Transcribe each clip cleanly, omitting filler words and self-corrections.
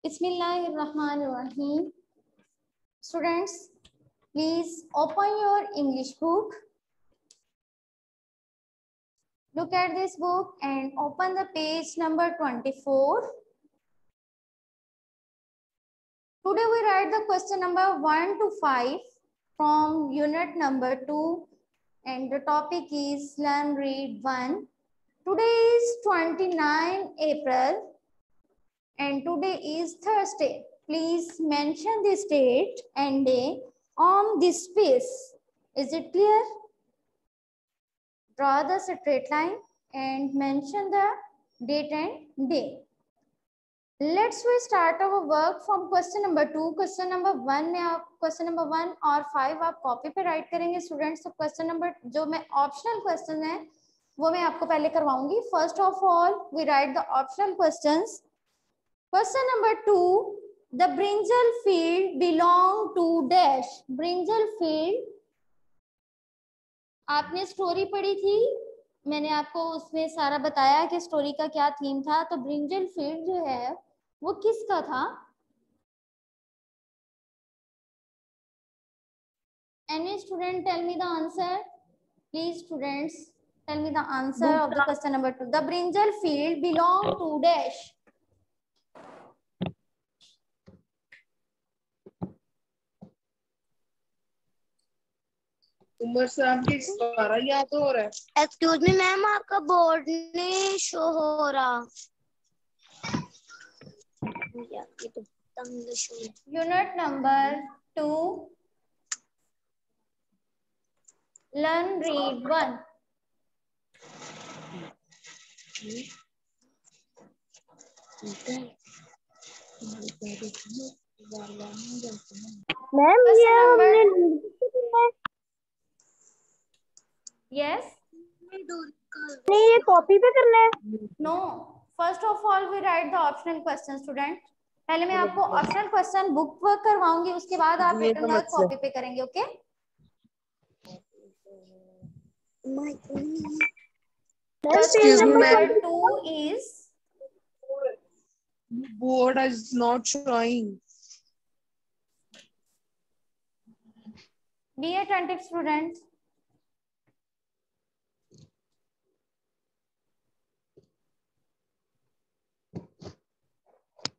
Bismillahirrahmanirrahim. Students, please open your English book. Look at this book and open the page number 24. Today we write the question number 1 to 5 from unit number 2 and the topic is Learn Read 1. Today is 29 April and today is Thursday. Please mention this date and day on this page. Is it clear? Draw the straight line and mention the date and day. Let's we start our work from question number 2. Question number 1 में आप question number 1 और 5 आप copy पे right करेंगे students. तो question number जो मैं optional question है वो मैं आपको पहले करवाऊंगी. First of all we write the optional questions. Question number 2, the brinjal field belong to dash. Brinjal field, आपने स्टोरी पढ़ी थी, मैंने आपको उसमें सारा बताया कि स्टोरी का क्या थीम था. तो ब्रिंजल फील्ड जो है वो किसका था? Any student tell me the answer? Please students tell me the answer of the question number 2. The brinjal field belong to dash. Umar साहब की सारा याद हो रहा है. एक्सक्यूज मी मैम, आपका बोर्ड नहीं शो हो रहा. Unit number 2, Learn Read 1. Ma'am ये हमने Yes? नहीं, ये कॉपी पे करना है. No. First of all, we write the optional question, student. पहले मैं आपको ऑप्शनल क्वेश्चन बुक वर्क करवाऊंगी, उसके बाद आप रिटन वर्क कॉपी पे करेंगे. Okay? Question number 2 is board is not showing. be attentive, students.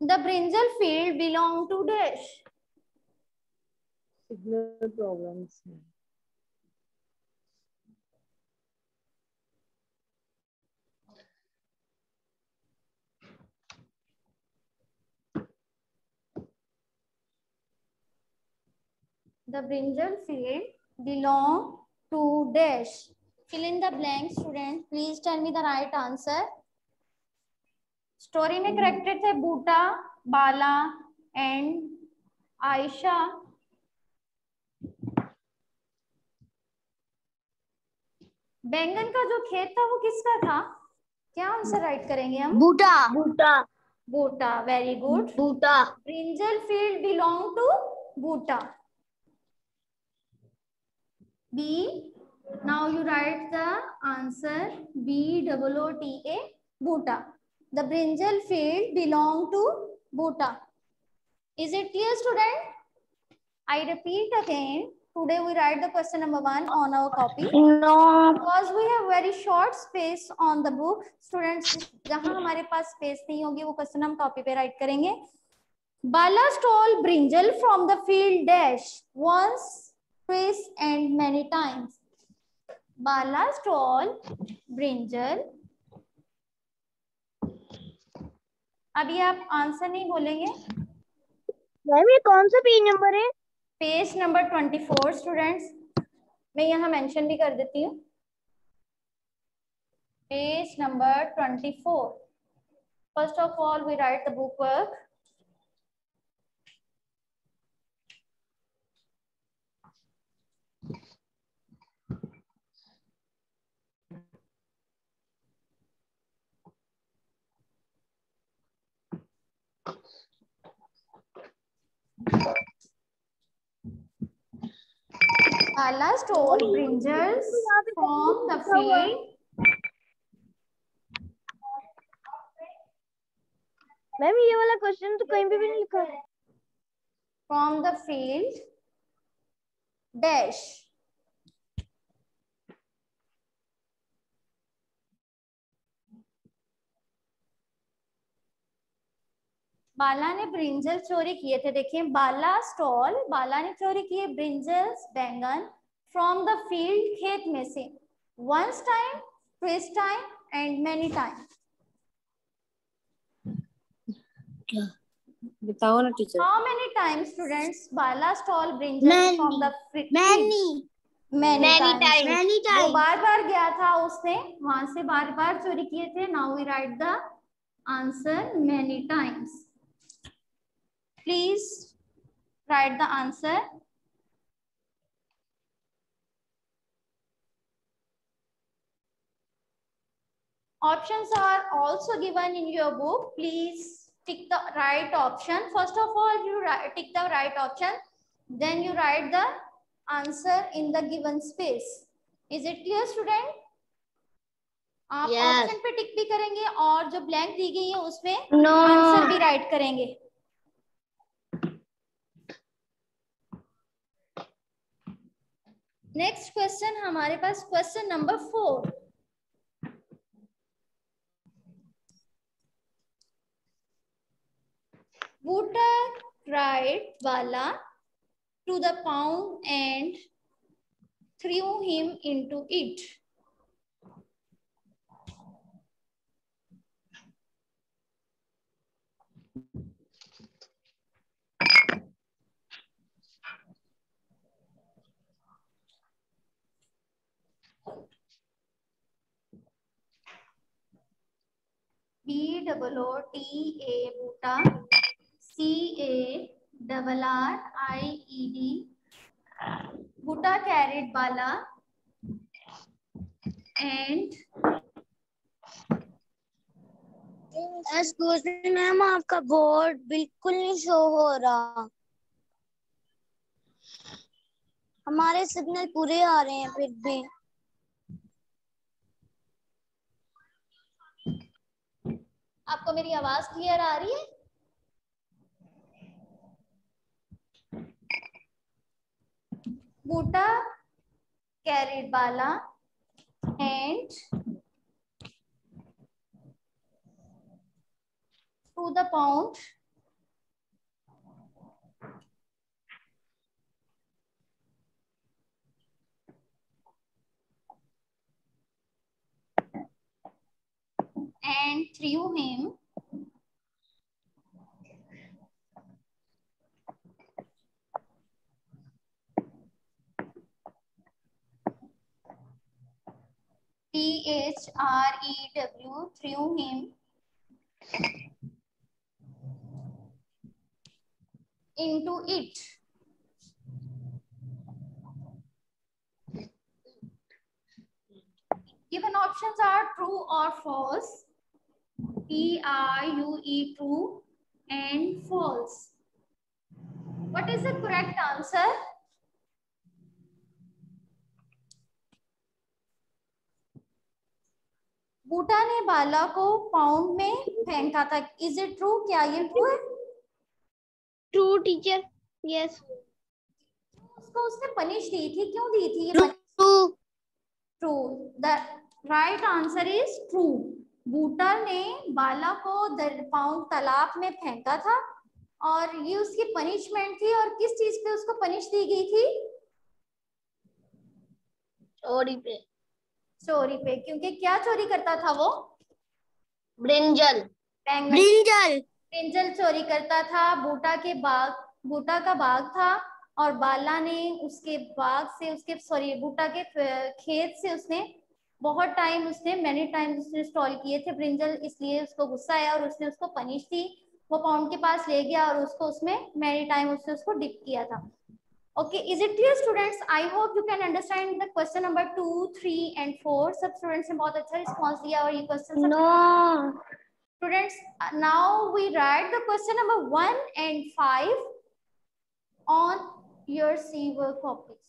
The brinjal field belong to dash. Signal problems. The brinjal field belong to dash. Fill in the blank, students. Please tell me the right answer. Story में corrected थे बूटा, बाला and Ayesha. बैंगन का जो खेत था वो किसका था? क्या आंसर राइट करेंगे हम? Boota. Boota. Boota. Very good. Boota. Brinjal field belong to Boota. B. Now you write the answer. BOOTA. Boota. The brinjal field belong to Bhuta. Is it clear, student? I repeat again. Today we write the question number 1 on our copy. No. Because we have very short space on the book. Students, जहाँ हमारे पास space नहीं होगी वो question हम copy पे write करेंगे. Bala stole brinjal from the field dash once, twice and many times. Bala stole brinjal. अभी आप आंसर नहीं बोलेंगे. मैम ये कौन सा पेज नंबर है? Page number 24 students. मैं यहाँ मेंशन भी कर देती हूँ. Page number 24. First of all we write the book work. Bala stole brinjals from the field ma'am ये वाला क्वेश्चन तो कहीं पे भी नहीं लिखा है। From the field dash. बाला ने ब्रिंजल चोरी किए थे। देखिए बाला स्टॉल, बाला ने चोरी किए ब्रिंजल्स बैंगन फ्रॉम द फील्ड, खेत में से, once time, twice time and many time. क्या बताओ ना teacher. How many time students Bala stole brinjal from the field? Many times. वो बार बार गया था, उसने वहां से बार बार चोरी किए थे। Now we write the answer many times. Please write the answer. Options are also given in your book. Please tick the right option. First of all, you tick the right option. Then you write the answer in the given space. Is it clear, student? आप option पे टिक भी करेंगे और जो blank दी गई है उसमें answer भी राइट करेंगे। नेक्स्ट क्वेश्चन हमारे पास question number 4। Bhuta cried Bala to the pond and threw him into it. BOOTA, Bhuta, CARRIED. Bhuta carried Bala and excuse me ma'am, आपका बोर्ड बिल्कुल नहीं शो हो रहा। हमारे सिग्नल पूरे आ रहे हैं फिर भी। आपको मेरी आवाज क्लियर आ रही है? Bhuta carried Bala and to the pond and threw him THREW, threw him into it. Given options are true or false. TRUE, true and false. What is the correct answer? बूटा ने बाला को pound में फेंका था। Is it true? क्या ये true है? True teacher, yes. उसको उसने पनिश दी थी, क्यों दी थी ये? True. The right answer is true. Boota ने बाला को पाउंड तालाब में फेंका था और ये उसकी पनिशमेंट थी। और किस चीज पे उसको पनिश दी गई थी? चोरी पे। चोरी पे। क्योंकि क्या चोरी करता था वो? ब्रिंजल। ब्रिंजल चोरी करता था। बूटा का बाग था और बाला ने उसके बाग से, बूटा के खेत से उसने बहुत टाइम, मैनी टाइम उसने स्टॉल किए थे ब्रिंजल। इसलिए उसको गुस्सा आया और उसने उसको पनिश दी। वो पाउंड के पास ले गया और उसमें मैनी टाइम उसको डिप किया था। Okay, is it clear students? I hope you can understand the question number 2, 3 and 4. सब students ने बहुत अच्छा response दिया और ये question सब students, now we write the question number 1 and 5 on your C work copies.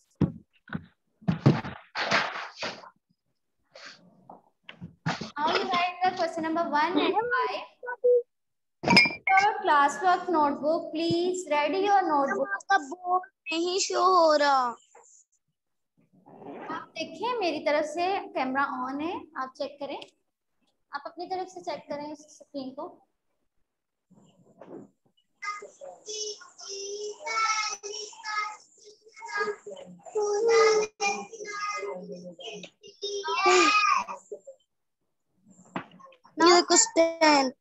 Now you write the question number 1 and 5. classwork notebook. Please ready your notebook. आपका board नहीं शो हो रहा। आप देखिए मेरी तरफ से कैमरा ऑन है, आप चेक करें, आप अपनी तरफ से चेक करें इस स्क्रीन को। ये देखो stand.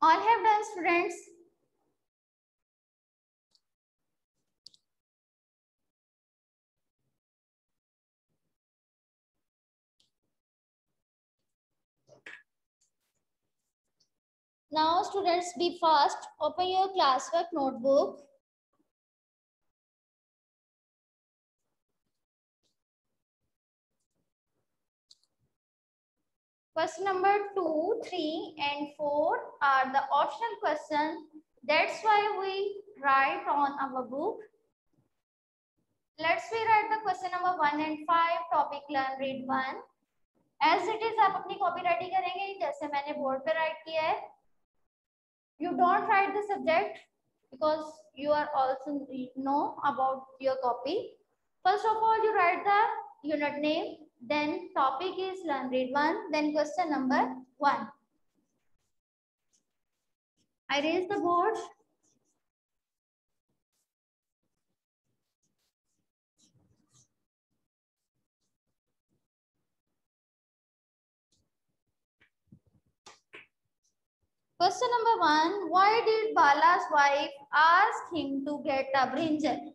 All have done, students. Now, students, be fast. Open your classwork notebook. Question number 2, 3, and 4 are the optional questions. That's why we write on our book. Let's rewrite the question number 1 and 5. Topic learn, read 1. As it is, आप अपनी copy ready करेंगे जैसे मैंने board पे right किया है. You don't write the subject because you are also know about your copy. First of all, you write the unit name. Then topic is learn read 1. Then question number 1. I raise the board. Question number 1. Why did Bala's wife ask him to get a brinjal?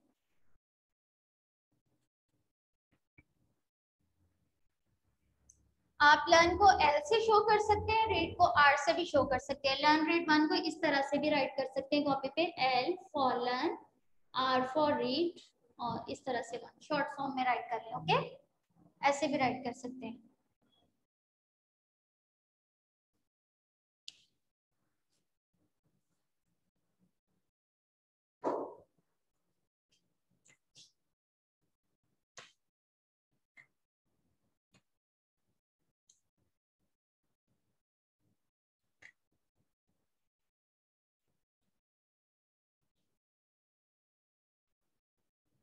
आप learn को L से show कर सकते हैं, read को are से भी show कर सकते हैं. लर्न रीड 1 को इस तरह से भी राइट कर सकते हैं कॉपी पे, L for learn, R for read, और इस तरह से 1 शॉर्ट फॉर्म में राइट कर लें. ओके, ऐसे भी राइट कर सकते हैं.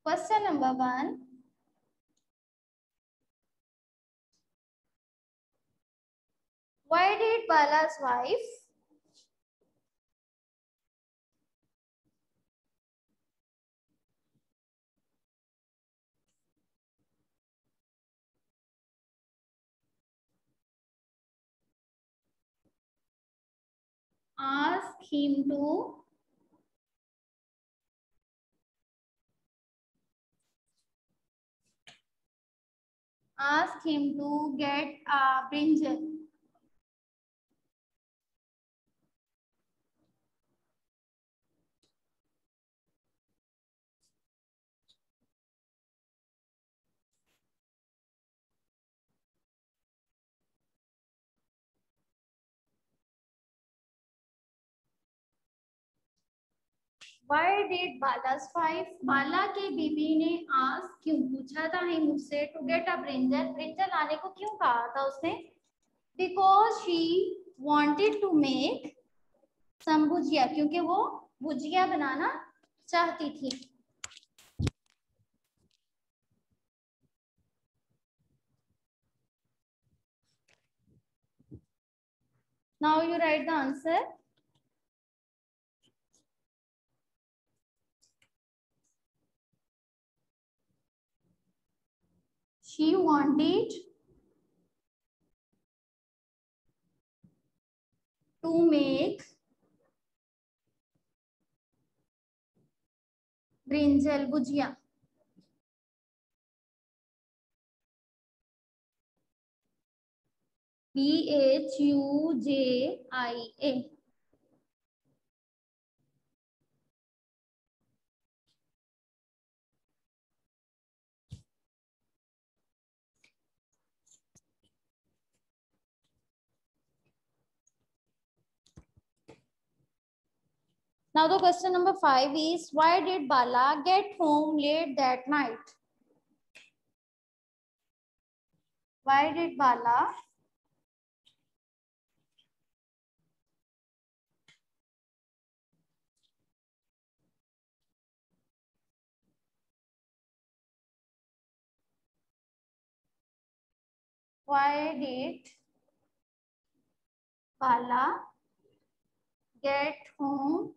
Question number 1. Why did Bala's wife ask him to get a brinjal? Why did Bala's wife, बाला के बीबी ने ask क्यों पूछा था ही मुझसे to get a brinjal, brinjal लाने को क्यों कहा था उसने? Because she wanted to make some भुजिया, क्योंकि वो भुजिया बनाना चाहती थी. Now you write the answer. She wanted to make brinjal bhujia. BHUJIA. Now the question number 5 is, why did Bala get home late that night? Why did Bala get home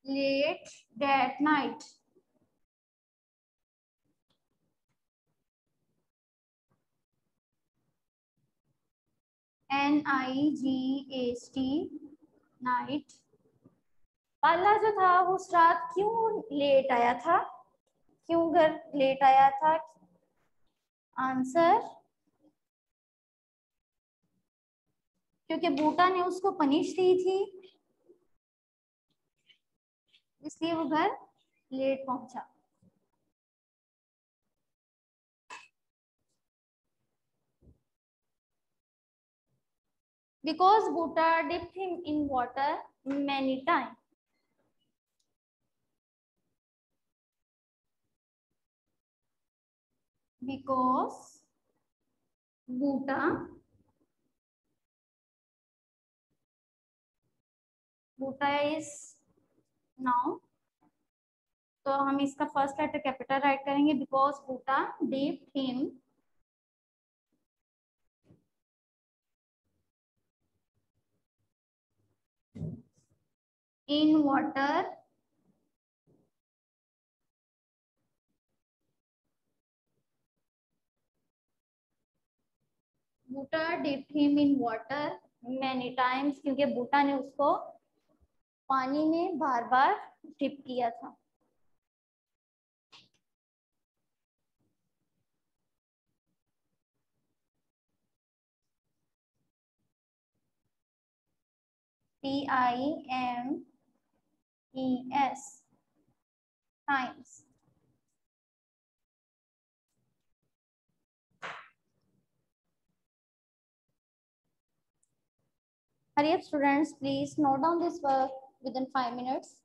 late that night? NIGHT, night. बाला जो था वो उस रात क्यों late आया था? क्यों घर लेट आया था? आंसर, क्योंकि बूटा ने उसको पनिश दी थी, इसलिए वो घर लेट पहुंचा। Because Bhuta dipped him in water many times. Because Bhuta is now, तो हम इसका फर्स्ट लेटर कैपिटल राइट करेंगे। Because Buta dipped him in water Buta dipped him in water many times, क्योंकि बूटा ने उसको पानी में बार बार डिप किया था। TIMES, times. Hurry up students, please note down this work within 5 minutes.